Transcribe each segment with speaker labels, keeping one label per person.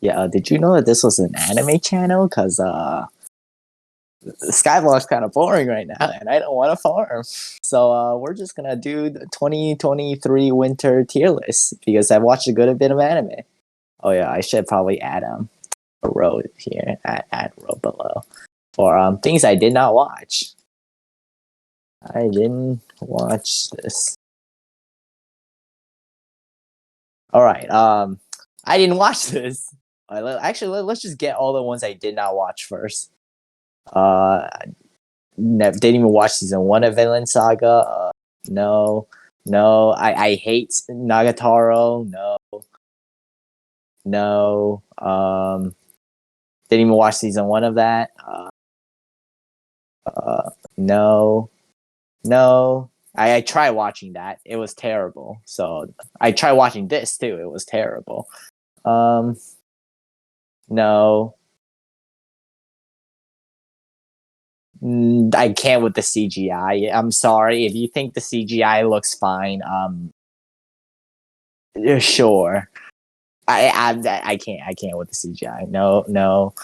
Speaker 1: Yeah, did you know that this was an anime channel? Because skyblock's kind of boring right now, and I don't want to farm. So we're just gonna do the 2023 winter tier list because I've watched a good bit of anime. Oh yeah, I should probably add a row here, add row below for things I did not watch. I didn't watch this. All right, I didn't watch this. Actually, let's just get all the ones I did not watch first. Didn't even watch season 1 of Vinland Saga. No, no. I hate Nagatoro. No, no. Didn't even watch season 1 of that. No, no. I tried watching that. It was terrible. So I tried watching this too. It was terrible. No. I can't with the CGI. I'm sorry if you think the CGI looks fine. Sure. I can't with the CGI. No, no,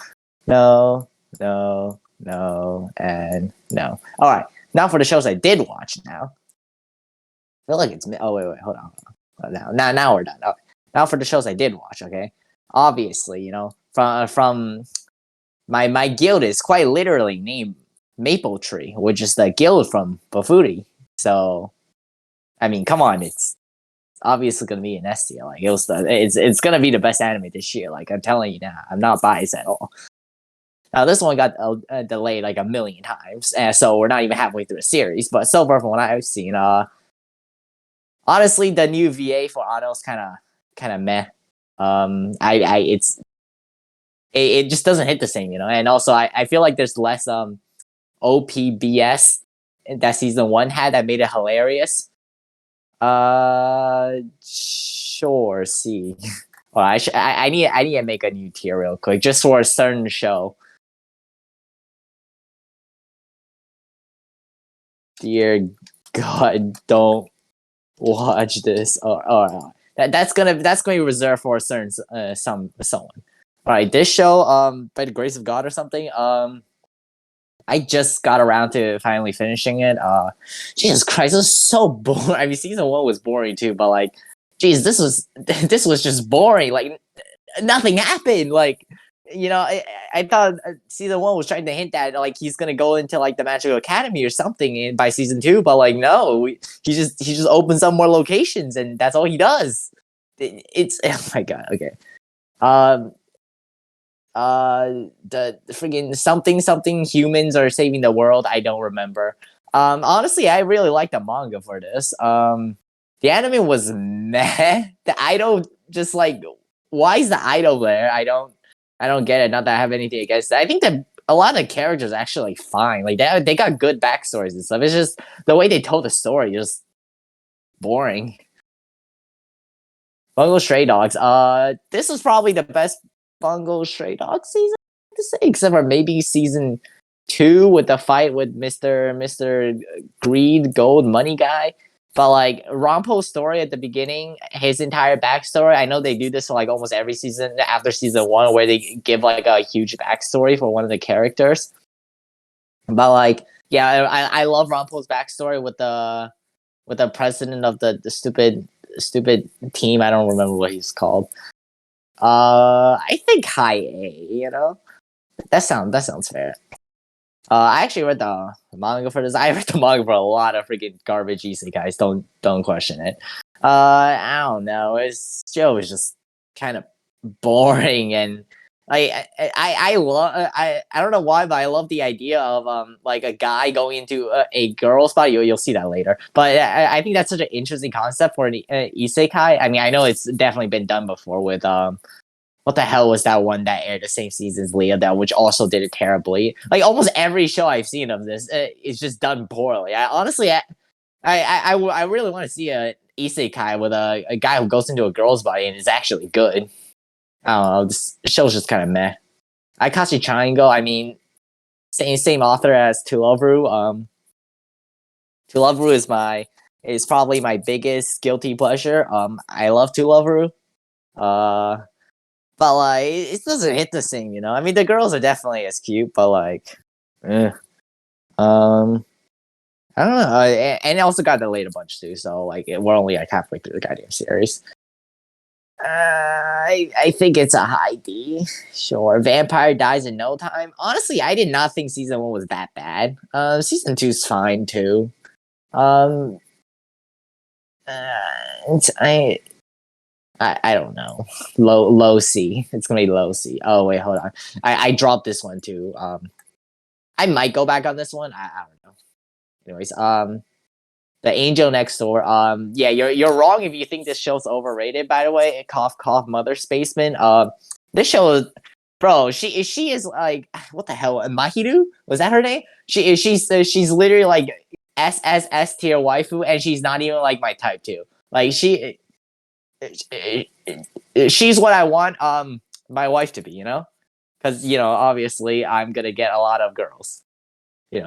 Speaker 1: no, no, no, and no. All right, now for the shows I did watch. Now I feel like it's wait, hold on. Now we're done. Okay. Now for the shows I did watch. Okay, obviously, from my guild is quite literally named Maple Tree, which is the guild from Bafuri. So, I mean, come on, it's obviously going to be an S tier. Like it's going to be the best anime this year. Like I'm telling you now, I'm not biased at all. Now this one got delayed like a million times, and so we're not even halfway through the series. But so far from what I've seen, honestly, the new VA for Auto is kind of meh. It just doesn't hit the same, And also, I feel like there's less OPBS that season 1 had that made it hilarious. Sure. See. Well, I need to make a new tier real quick just for a certain show. Dear God, don't watch this. That's gonna be reserved for a certain someone. All right, this show by the grace of God or something I just got around to finally finishing it. Jesus Christ, it was so boring. I mean, season 1 was boring too, but like, geez, this was just boring. Like, nothing happened. Like, I thought season 1 was trying to hint that like he's gonna go into like the Magical Academy or something by season 2, but like no, he just opens up more locations and that's all he does. It's oh my God. Okay. The freaking something humans are saving the world. I don't remember. Honestly, I really like the manga for this. The anime was meh. The idol just like, why is the idol there? I don't get it. Not that I have anything against it. I think that a lot of the characters are actually fine. Like they got good backstories and stuff. It's just the way they told the story just boring. Bungo Stray Dogs. This was probably the best Bungo Stray Dogs season to say, except for maybe season 2 with the fight with Mr. Greed Gold Money guy. But like Rampo's story at the beginning, his entire backstory. I know they do this for like almost every season after season 1, where they give like a huge backstory for one of the characters. But like, yeah, I love Rampo's backstory with the president of the stupid team. I don't remember what he's called. I think high A. That sounds fair. I actually read the manga for this. I read the manga for a lot of freaking garbage isekais. Don't question it. I don't know. This show is just kind of boring, and I love I don't know why, but I love the idea of like a guy going into a girl's body. You'll see that later, but I think that's such an interesting concept for an isekai. I mean, I know it's definitely been done before with what the hell was that one that aired the same season as Leah, that which also did it terribly. Like almost every show I've seen of this is just done poorly. I really want to see a isekai with a guy who goes into a girl's body and is actually good. I don't know. This show's just kind of meh. Akashi Triangle. I mean, same author as To Love Ru. To Love Ru is probably my biggest guilty pleasure. I love To Love Ru. but like it doesn't hit the same, you know. I mean, the girls are definitely as cute, but like, eh. I don't know, and it also got delayed a bunch too. So like, we're only like halfway through the goddamn series. I think it's a high D. Sure, vampire dies in no time. Honestly, I did not think season 1 was that bad. Season 2's fine too. Um, I don't know. Low C. It's gonna be low C. Oh wait, hold on. I dropped this one too. I might go back on this one. I don't know. Anyways, the Angel Next Door. Yeah, you're wrong if you think this show's overrated. By the way, cough cough, Mother Spaceman. This show is, bro. She is like, what the hell? Mahiru, was that her name? She's literally like S tier waifu, and she's not even like my type too. Like she's what I want my wife to be. You know, because obviously I'm gonna get a lot of girls.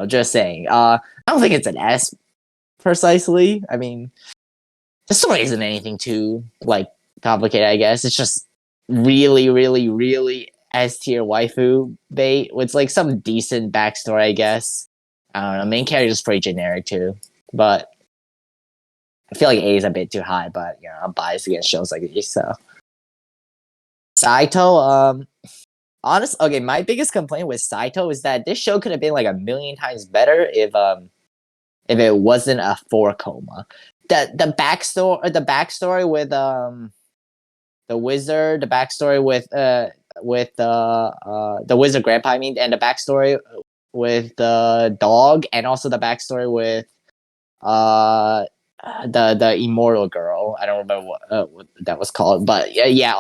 Speaker 1: Just saying. I don't think it's an S precisely. I mean, the story isn't anything too like complicated. I guess it's just really, really, really S tier waifu bait. It's like some decent backstory, I guess. I don't know. Main character's pretty generic too, but I feel like A is a bit too high. But I'm biased against shows like these. So Saito, okay, my biggest complaint with Saito is that this show could have been like a million times better if it wasn't a 4 coma. The backstory with the wizard, the backstory with the wizard grandpa, I mean, and the backstory with the dog, and also the backstory with the immortal girl. I don't remember what that was called, but yeah.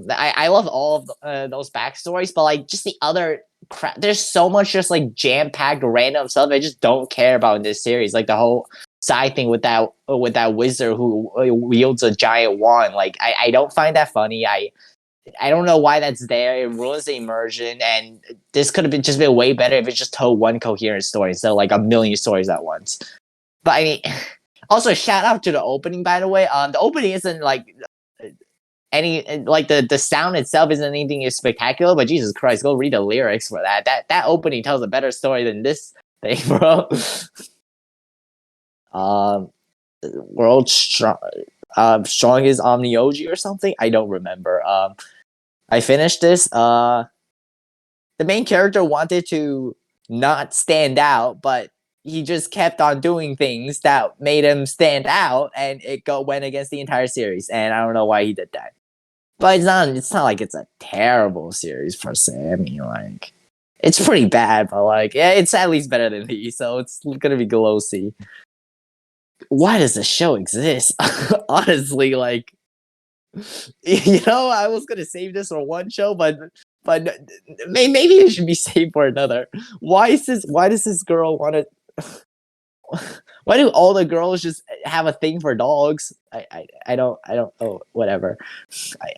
Speaker 1: I love all of those backstories, but like just the other crap. There's so much just like jam packed random stuff I just don't care about in this series. Like the whole side thing with that wizard who wields a giant wand. Like I don't find that funny. I don't know why that's there. It ruins the immersion, and this could have been way better if it just told one coherent story instead of like a million stories at once. But I mean, also shout out to the opening, by the way. The opening isn't like any like the sound itself isn't anything spectacular, but Jesus Christ, go read the lyrics for that. That opening tells a better story than this thing, bro. World strongest Omnioji or something. I don't remember. I finished this. The main character wanted to not stand out, but he just kept on doing things that made him stand out, and went against the entire series. And I don't know why he did that. But it's not like it's a terrible series per se. I mean, like, it's pretty bad, but like, yeah, it's at least better than these, so it's gonna be glossy. Why does the show exist? Honestly, like, I was gonna save this for one show, but maybe it should be saved for another. Why does this girl want to? Why do all the girls just have a thing for dogs? I don't. Oh, whatever.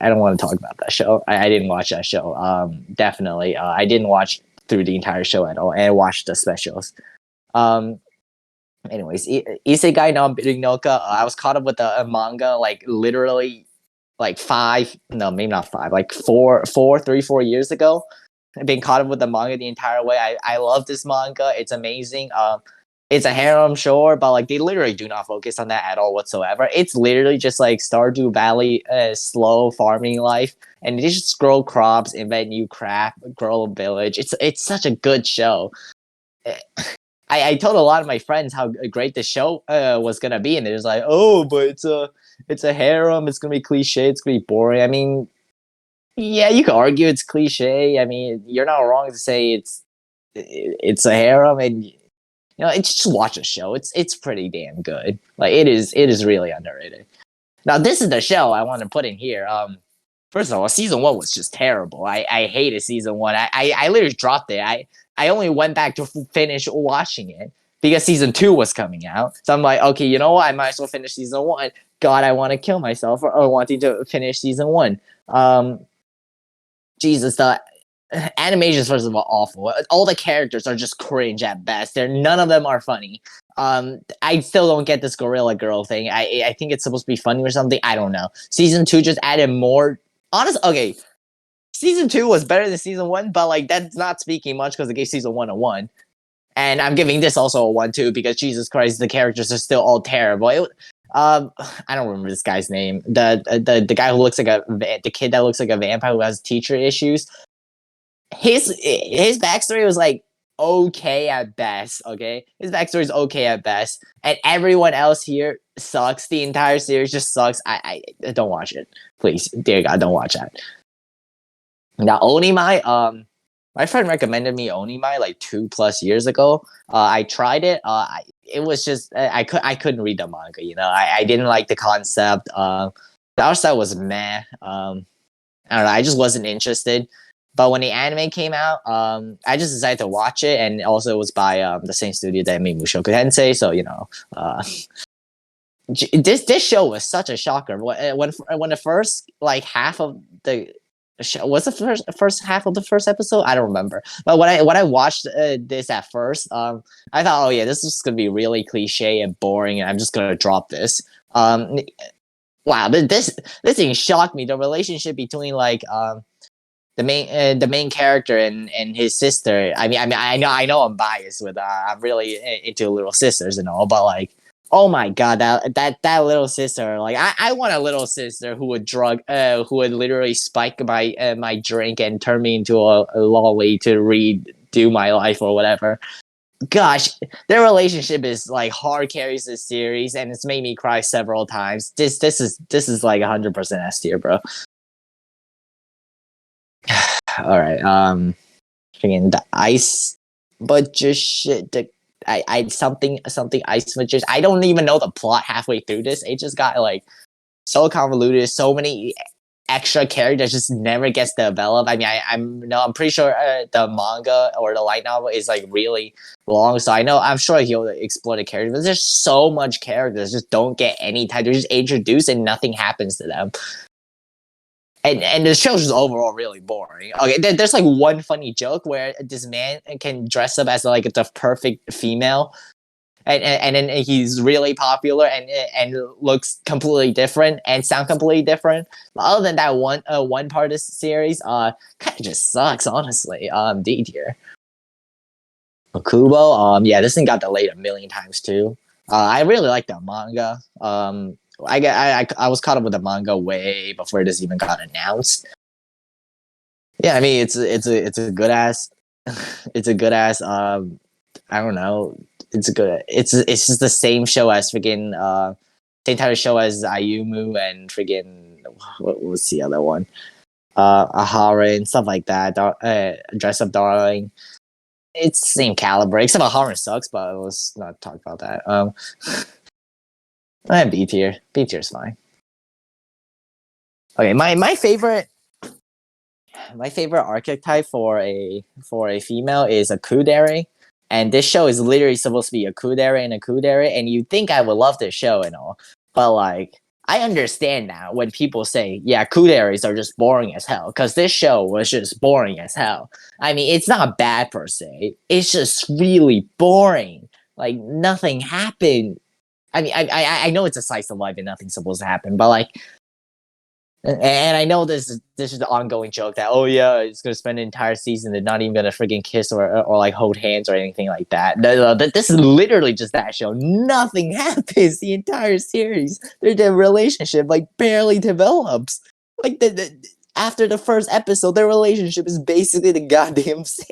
Speaker 1: I don't want to talk about that show. I didn't watch that show. Definitely. I didn't watch through the entire show at all, and I watched the specials. Anyways, Isekai no Birinoka. I was caught up with the manga like literally like 5, no, maybe not 5, like 4 years ago. I've been caught up with the manga the entire way. I love this manga. It's amazing. It's a harem, sure, but like they literally do not focus on that at all whatsoever. It's literally just like Stardew Valley, slow farming life, and they just grow crops, invent new craft, grow a village. It's such a good show. I told a lot of my friends how great the show was gonna be, and they're just like, "Oh, but it's a harem. It's gonna be cliche. It's gonna be boring." I mean, yeah, you could argue it's cliche. I mean, you're not wrong to say it's a harem, and it's just watch a show. It's pretty damn good. Like it is really underrated. Now, this is the show I want to put in here. First of all, season 1 was just terrible. I hated season 1. I literally dropped it. I only went back to finish watching it because season 2 was coming out. So I'm like, okay, you know what? I might as well finish season 1. God, I want to kill myself for wanting to finish season 1. Jesus, the animations, first of all, awful. All the characters are just cringe at best. None of them are funny. I still don't get this gorilla girl thing. I think it's supposed to be funny or something. I don't know. Season 2 just added more. Okay. season 2 was better than season 1, but like that's not speaking much because it gave season 1 a 1. And I'm giving this also a 1 too because Jesus Christ, the characters are still all terrible. I don't remember this guy's name. The guy who looks like the kid that looks like a vampire who has teacher issues. His backstory was like okay at best. Okay, his backstory is okay at best, and everyone else here sucks. The entire series just sucks. I don't watch it, please, dear God, don't watch that. Now Onimai, my friend recommended me Onimai like 2+ years ago. I tried it. It was just I couldn't read the manga. You know, I didn't like the concept. The art style was meh. I don't know. I just wasn't interested. But when the anime came out, I just decided to watch it, and also it was by the same studio that made Mushoku Tensei. So you know, this show was such a shocker. When the first like half of the show was the first half of the first episode, I don't remember. But when I watched this at first, I thought, oh yeah, this is gonna be really cliche and boring, and I'm just gonna drop this. Wow, this thing shocked me. The relationship between like the main character and his sister. I mean, I know I'm biased with I'm really into little sisters and all, but like, oh my god, that little sister, like I want a little sister who would who would literally spike my my drink and turn me into a lolly to redo my life or whatever. Gosh, their relationship is like hard carries this series, and it's made me cry several times. This is like 100% S tier, bro. All right. Freaking the ice budget shit. I something ice budget. I don't even know the plot halfway through this. It just got like so convoluted. So many extra characters just never gets developed. I mean, I'm pretty sure the manga or the light novel is like really long. So I'm sure he'll explore the characters. But there's so much characters just don't get any time. They're just introduced and nothing happens to them. And the show's just overall really boring. Okay, there's like one funny joke where this man can dress up as like the perfect female, and then he's really popular and looks completely different and sound completely different. But other than that one part of the series, kind of just sucks, honestly. D tier. Kubo, yeah, this thing got delayed a million times too. I really like the manga. I was caught up with the manga way before this even got announced. Yeah, I mean it's a good ass it's a good ass I don't know. It's just the same show as freaking same type of show as Ayumu and freaking what was the other one? Ahara and stuff like that. Dress Up Darling. It's the same caliber, except Ahara sucks, but let's not talk about that. I have B tier. B tier is fine. Okay, my favorite archetype for a female is a kudere, and this show is literally supposed to be a kudere and a kudere, and you think I would love this show and all, but like I understand now when people say, yeah, kuderes are just boring as hell, because this show was just boring as hell. I mean, it's not bad per se. It's just really boring. Like nothing happened. I mean, I know it's a slice of life and nothing's supposed to happen, but like, and I know this is the ongoing joke that oh yeah, it's gonna spend an entire season and not even gonna freaking kiss or like hold hands or anything like that. No, this is literally just that show. Nothing happens the entire series. Their relationship like barely develops. Like after the first episode, their relationship is basically the goddamn same.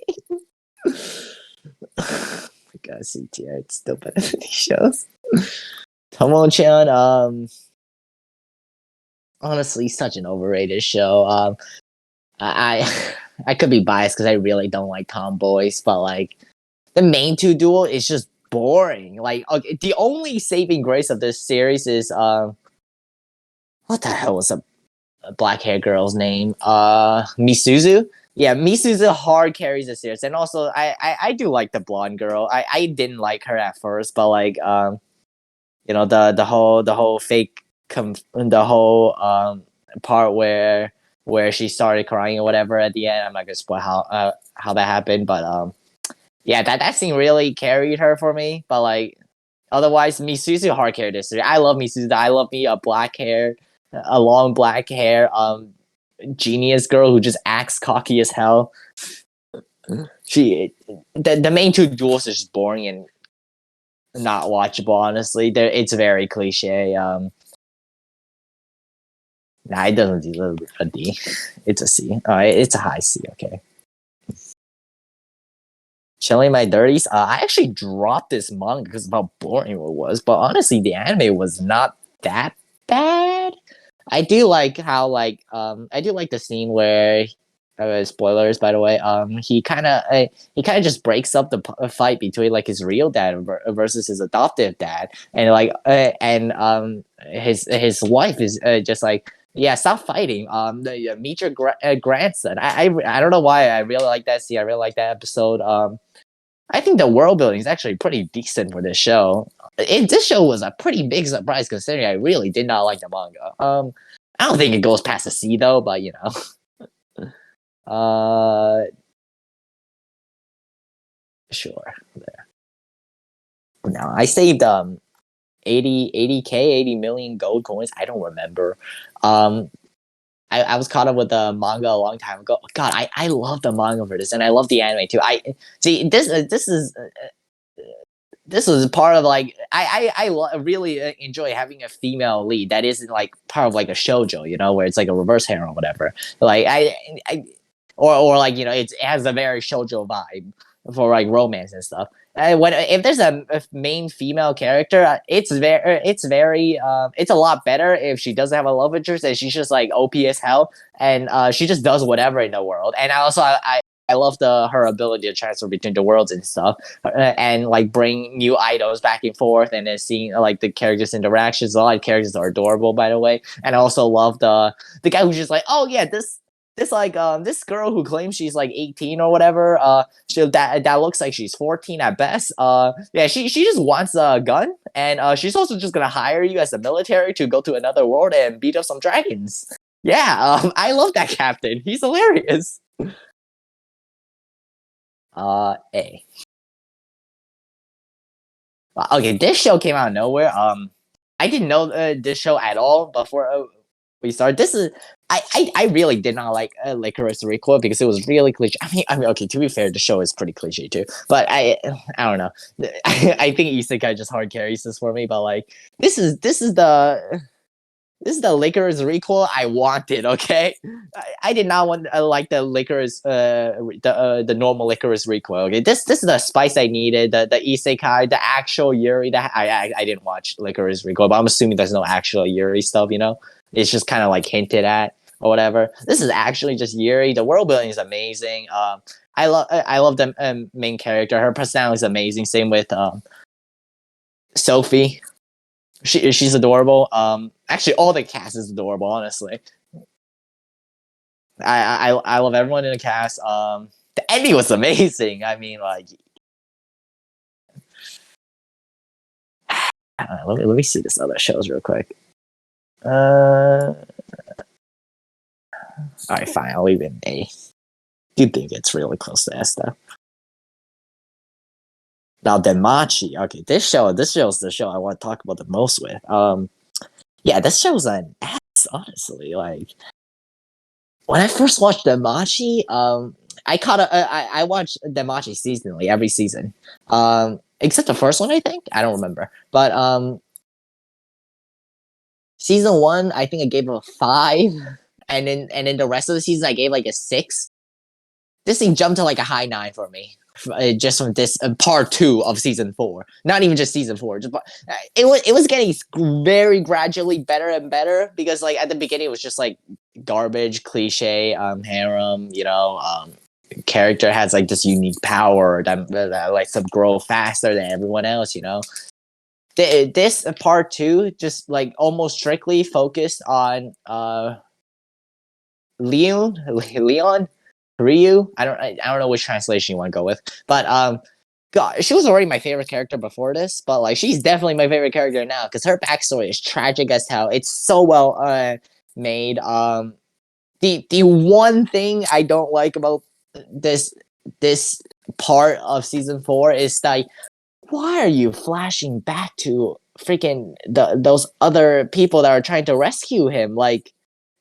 Speaker 1: God, C tier, it's still better than these shows. Tomo-chan, honestly, such an overrated show. I could be biased because I really don't like tomboys, but like the main two duo is just boring. Like okay, the only saving grace of this series is what the hell was a black hair girl's name? Misuzu. Yeah, Misuzu hard carries the series, and also I do like the blonde girl. I didn't like her at first, but like you know the whole fake the whole part where she started crying or whatever at the end. I'm not gonna spoil how that happened, but yeah, that scene really carried her for me. But like otherwise, Misuzu hard carried this. I love Misuzu. I love me a long black hair. genius girl who just acts cocky as hell. The main two duels is just boring and not watchable. Honestly, it's very cliche. Nah, it doesn't deserve a D. It's a C. All right, it's a high C. Okay. Chilling my dirties. I actually dropped this manga because of how boring it was. But honestly, the anime was not that bad. I do like how I do like the scene where spoilers by the way. He kind of just breaks up the fight between like his real dad versus his adoptive dad, and his wife is just like, yeah, stop fighting. Meet your grandson. I don't know why I really like that scene. I really like that episode. I think the world building is actually pretty decent for this show. This show was a pretty big surprise considering I really did not like the manga. I don't think it goes past a C though, but you know. Sure. There. No, I saved 80 million gold coins. I don't remember. I was caught up with the manga a long time ago. God, I love the manga for this, and I love the anime too. I see this is part of like really enjoy having a female lead that isn't like part of like a shoujo, you know, where it's like a reverse harem or whatever. Like or like, you know, it has a very shoujo vibe for like romance and stuff. When if there's a main female character, it's it's a lot better if she doesn't have a love interest and she's just like OP as hell and she just does whatever in the world. And I love her ability to transfer between the worlds and stuff, and like bring new items back and forth, and then seeing like the characters' interactions. A lot of characters are adorable, by the way. And I also love the guy who's just like, oh yeah, this girl who claims she's like 18 or whatever, that looks like she's 14 at best. Yeah, she just wants a gun, and she's also just gonna hire you as a military to go to another world and beat up some dragons. Yeah, I love that captain. He's hilarious. A. Okay, this show came out of nowhere. I didn't know this show at all before we started. I really did not like Licorice Recoil because it was really cliche. I mean, okay, to be fair, the show is pretty cliche too. But I don't know. I think Isekai just hard carries this for me. But like, this is the Licorice Recoil I wanted, okay? I did not want like the Licorice, the normal Licorice Recoil, okay? This is the spice I needed, the Isekai, the actual Yuri. That I didn't watch Licorice Recoil, but I'm assuming there's no actual Yuri stuff, you know? It's just kind of like hinted at or whatever. This is actually just Yuri. The world building is amazing. I love the main character. Her personality is amazing. Same with Sophie. She's adorable. Actually, all the cast is adorable. Honestly, I love everyone in the cast. The ending was amazing. I mean, like, let me see this other shows real quick. All right, fine. I'll leave it in A. Do think it's really close to S though. Now, Denmachi. Okay, this show is the show I want to talk about the most with. Yeah, this show's an ass, honestly. Like, when I first watched Denmachi, I watched Denmachi seasonally every season. Except the first one, I think. I don't remember. But season 1, I think I gave it a 5. And then the rest of the season I gave like a 6. This thing jumped to like a high 9 for me. Just from this part 2 of season 4, not even just season 4. It was getting very gradually better and better because like at the beginning it was just like garbage, cliche, harem. You know, character has like this unique power that lets them grow faster than everyone else. You know, this part 2 just like almost strictly focused on Leon. Ryu, I don't know which translation you want to go with, but God, she was already my favorite character before this, but like she's definitely my favorite character now because her backstory is tragic as hell. It's so well made. The one thing I don't like about this part of season 4 is like, why are you flashing back to freaking those other people that are trying to rescue him? Like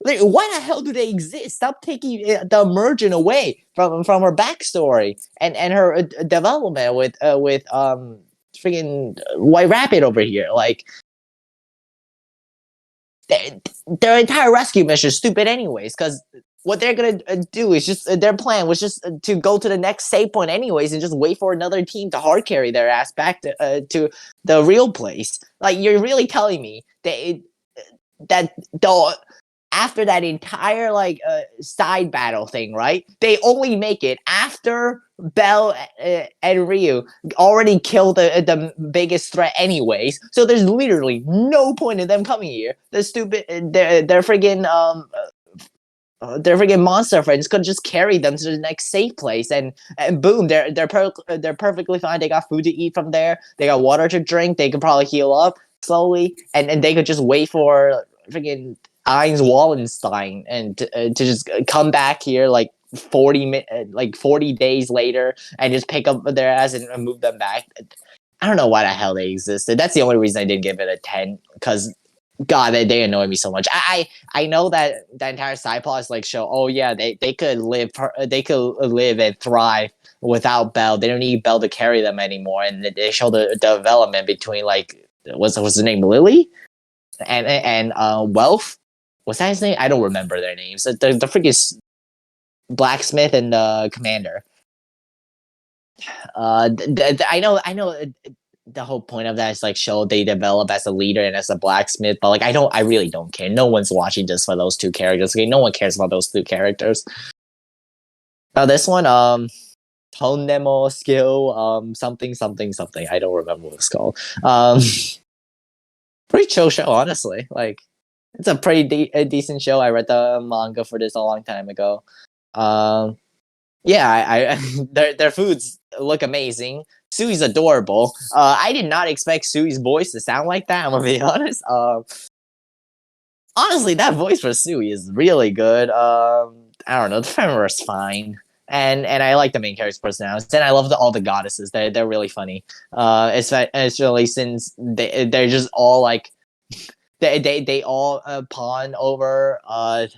Speaker 1: Like, why the hell do they exist? Stop taking the emergent away from her backstory and her development with freaking White Rabbit over here. Like, their entire rescue mission is stupid anyways, because what they're gonna do is just their plan was just to go to the next save point anyways and just wait for another team to hard carry their ass back to the real place. Like, you're really telling me that the after that entire like side battle thing, right? They only make it after Bell and Ryu already killed the biggest threat anyways. So there's literally no point in them coming here. The stupid they're friggin' their freaking monster friends could just carry them to the next safe place, and boom, they're perfectly fine. They got food to eat from there. They got water to drink. They could probably heal up slowly, and they could just wait for freaking Heinz Wallenstein and to just come back here like 40 days later and just pick up their ass and move them back. I don't know why the hell they existed. That's the only reason I didn't give it a 10, because God, they annoy me so much. I know that the entire side plot is like show. Oh yeah, they could live and thrive without Bell. They don't need Bell to carry them anymore, and they show the development between like what's the name, Lily and Wealth. What's that his name? I don't remember their names. The freaking blacksmith and the commander. I know. The whole point of that is like show they develop as a leader and as a blacksmith, but like I really don't care. No one's watching just for those two characters. Okay, no one cares about those two characters. Now this one, tone demo skill, something. I don't remember what it's called. Pretty chill show, honestly. Like, it's a pretty decent show. I read the manga for this a long time ago. Yeah, I their foods look amazing. Sui's adorable. I did not expect Sui's voice to sound like that. I'm gonna be honest. Honestly, that voice for Sui is really good. I don't know. The Femora is fine, and I like the main character's personalities, and I love all the goddesses. They're really funny. Especially since they're just all like. They all pawn over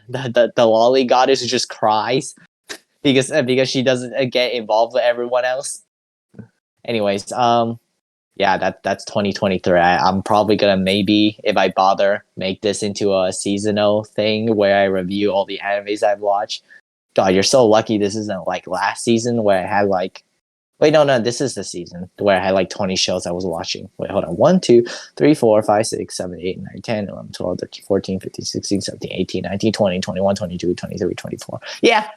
Speaker 1: the lolly goddess who just cries because she doesn't get involved with everyone else. Anyways, yeah, that's 2023. I'm probably gonna, maybe if I bother, make this into a seasonal thing where I review all the animes I've watched. God, you're so lucky this isn't like last season where I had like, wait, no, this is the season where I had like 20 shows I was watching. Wait, hold on. 1, 2, 3, 4, 5, 6, 7, 8, 9, 10, 11, 12, 13, 14, 15, 16, 17, 18, 19, 20, 21, 22, 23, 24. Yeah.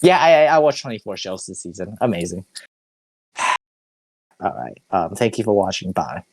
Speaker 1: Yeah, I watched 24 shows this season. Amazing. All right. Thank you for watching. Bye.